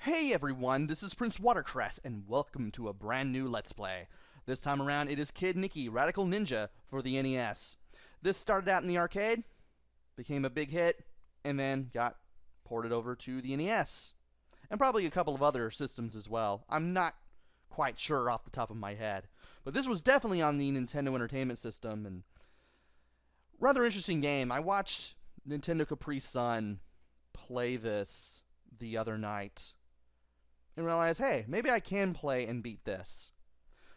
Hey everyone, this is PrinceWatercress, and welcome to a brand new Let's Play. This time around, it is Kid Niki, Radical Ninja for the NES. This started out in the arcade, became a big hit, and then got ported over to the NES. And probably a couple of other systems as well. I'm not quite sure off the top of my head. But this was definitely on the Nintendo Entertainment System, and rather interesting game. I watched NintendoCapriSun play this the other night and realize, hey, maybe I can play and beat this.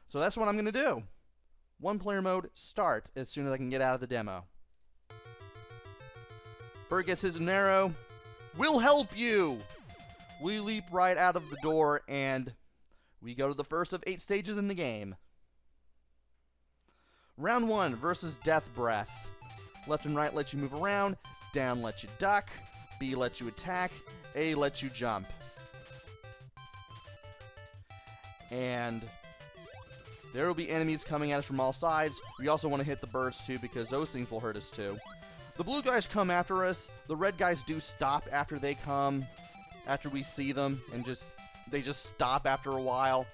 So that's what I'm going to do. One player mode, start, as soon as I can get out of the demo. Bird gets his arrow. We'll help you! We leap right out of the door, and we go to the first of 8 stages in the game. Round 1 versus Death Breath. Left and right lets you move around, down lets you duck, B lets you attack, A lets you jump. And there will be enemies coming at us from all sides. We also want to hit the birds too, because those things will hurt us too. The blue guys come after us. The red guys do stop after they come, after we see them, and they just stop after a while.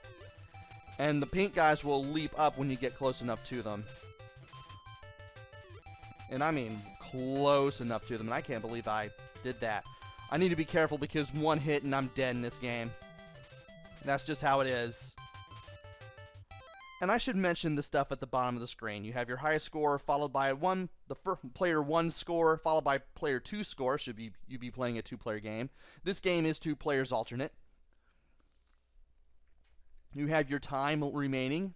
And the pink guys will leap up when you get close enough to them. And I mean close enough to them, and I can't believe I did that. I need to be careful because one hit and I'm dead in this game. That's just how it is. And I should mention the stuff at the bottom of the screen. You have your highest score, followed by the player 1 score, followed by player 2 score, should you be playing a 2-player game. This game is 2 players alternate. You have your time remaining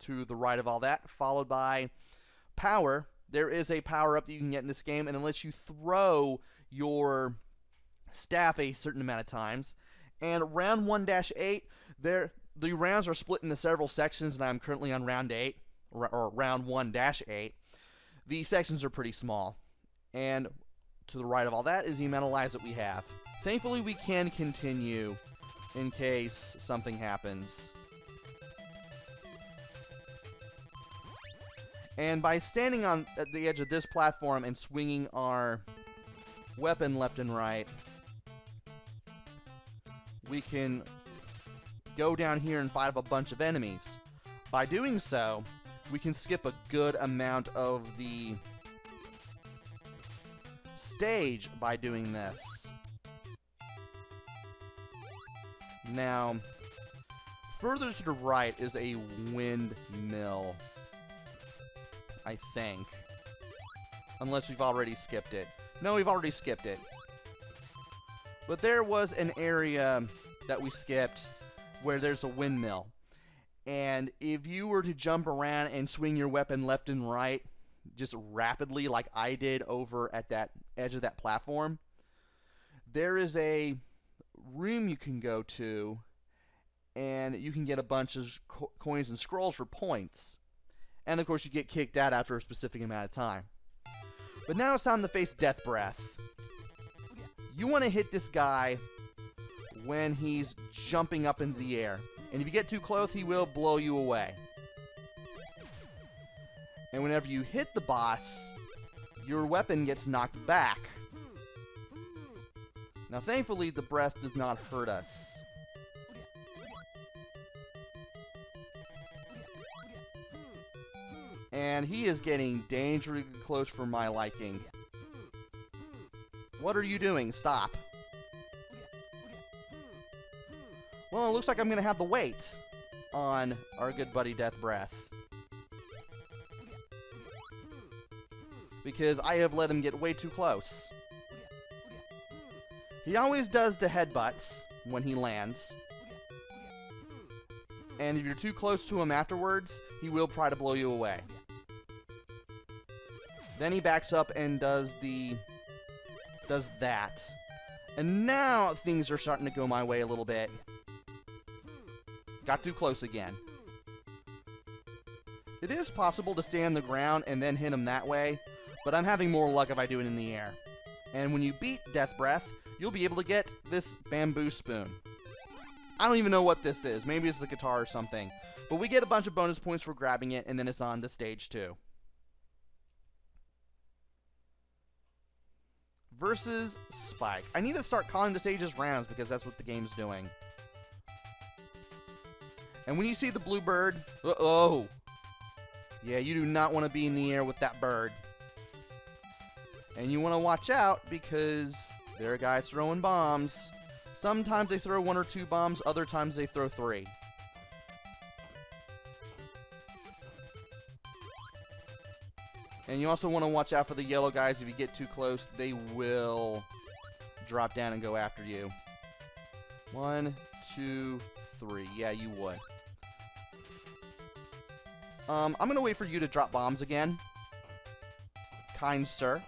to the right of all that, followed by power. There is a power-up that you can get in this game, and it lets you throw your staff a certain amount of times. And round 1-8, the rounds are split into several sections, and I'm currently on round 8, or round 1-8. The sections are pretty small. And to the right of all that is the amount of lives that we have. Thankfully, we can continue in case something happens. And by standing at the edge of this platform and swinging our weapon left and right, we can go down here and fight a bunch of enemies. By doing so, we can skip a good amount of the stage by doing this. Now, further to the right is a windmill, I think. Unless we've already skipped it. No, we've already skipped it. But there was an area that we skipped where there's a windmill. And if you were to jump around and swing your weapon left and right, just rapidly like I did over at that edge of that platform, there is a room you can go to, and you can get a bunch of coins and scrolls for points. And of course you get kicked out after a specific amount of time. But now it's time to face Death Breath. You want to hit this guy when he's jumping up into the air. And if you get too close, he will blow you away. And whenever you hit the boss, your weapon gets knocked back. Now thankfully, the breath does not hurt us. And he is getting dangerously close for my liking. What are you doing? Stop. Well, it looks like I'm going to have to wait on our good buddy Death Breath, because I have let him get way too close. He always does the headbutts when he lands. And if you're too close to him afterwards, he will try to blow you away. Then he backs up and does that. And now things are starting to go my way a little bit. Got too close again. It is possible to stay on the ground and then hit him that way, but I'm having more luck if I do it in the air. And when you beat Death Breath, you'll be able to get this bamboo spoon. I don't even know what this is. Maybe it's a guitar or something. But we get a bunch of bonus points for grabbing it, and then it's on to stage 2. versus Spike. I need to start calling the stages rounds because that's what the game's doing. And when you see the blue bird, uh-oh. Yeah, you do not want to be in the air with that bird. And you want to watch out because there are guys throwing bombs. Sometimes they throw 1 or 2 bombs, other times they throw 3. And you also want to watch out for the yellow guys. If you get too close, they will drop down and go after you. 1, 2, 3. Yeah, you would. I'm going to wait for you to drop bombs again. Kind sir.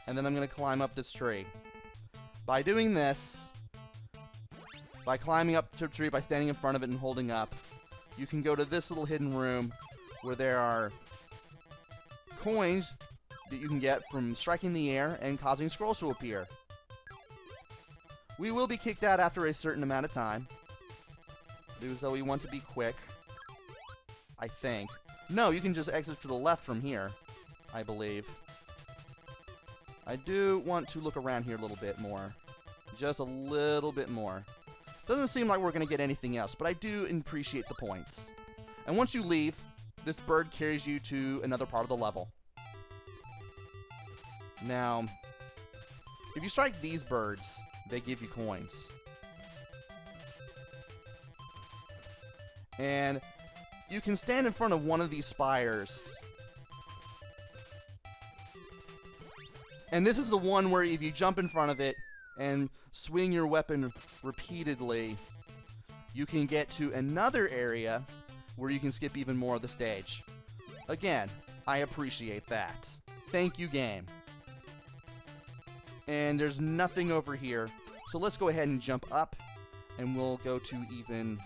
And then I'm going to climb up this tree. By doing this, by climbing up the tree, by standing in front of it and holding up, you can go to this little hidden room where there are coins that you can get from striking the air and causing scrolls to appear. We will be kicked out after a certain amount of time. So we want to be quick, I think. No, you can just exit to the left from here, I believe. I do want to look around here a little bit more. Just a little bit more. Doesn't seem like we're going to get anything else, but I do appreciate the points. And once you leave, this bird carries you to another part of the level. Now, if you strike these birds, they give you coins. And you can stand in front of one of these spires. And this is the one where if you jump in front of it and swing your weapon repeatedly, you can get to another area where you can skip even more of the stage. Again, I appreciate that. Thank you, game. And there's nothing over here, so let's go ahead and jump up, and we'll go to even...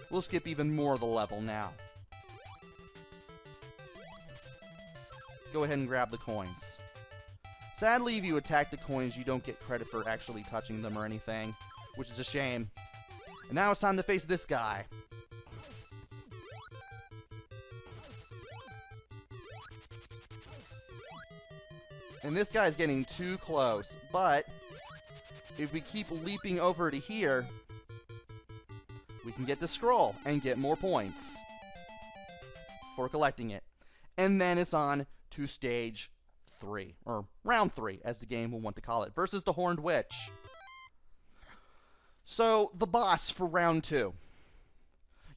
We'll skip even more of the level now. Go ahead and grab the coins. Sadly, if you attack the coins, you don't get credit for actually touching them or anything, which is a shame. And now it's time to face this guy. And this guy's getting too close, but if we keep leaping over to here, we can get the scroll and get more points for collecting it. And then it's on to stage 3, or round 3, as the game will want to call it, versus the Horned Witch. So, the boss for round 2.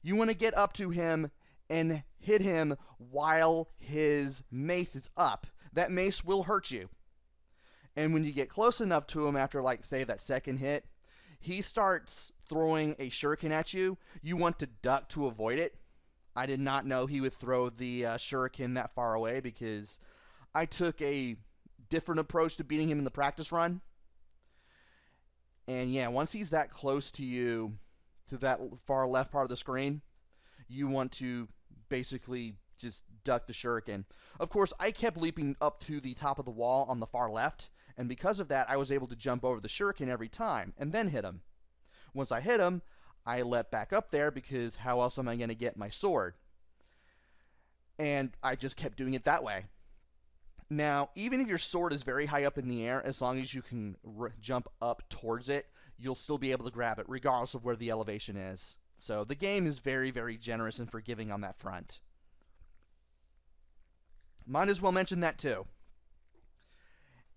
You want to get up to him and hit him while his mace is up. That mace will hurt you. And when you get close enough to him after, like, say, that second hit, he starts throwing a shuriken at you. You want to duck to avoid it. I did not know he would throw the shuriken that far away because I took a different approach to beating him in the practice run. And yeah, once he's that close to you, to that far left part of the screen, you want to basically just duck the shuriken. Of course, I kept leaping up to the top of the wall on the far left, and because of that, I was able to jump over the shuriken every time, and then hit him. Once I hit him, I leapt back up there because how else am I going to get my sword? And I just kept doing it that way. Now, even if your sword is very high up in the air, as long as you can jump up towards it, you'll still be able to grab it, regardless of where the elevation is. So the game is very, very generous and forgiving on that front. Might as well mention that too.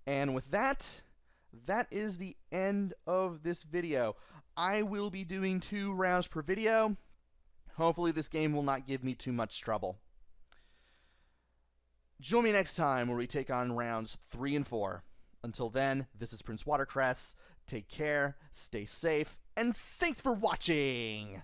And with that, that is the end of this video. I will be doing 2 rounds per video. Hopefully this game will not give me too much trouble. Join me next time where we take on rounds 3 and 4. Until then, this is PrinceWatercress. Take care, stay safe, and thanks for watching!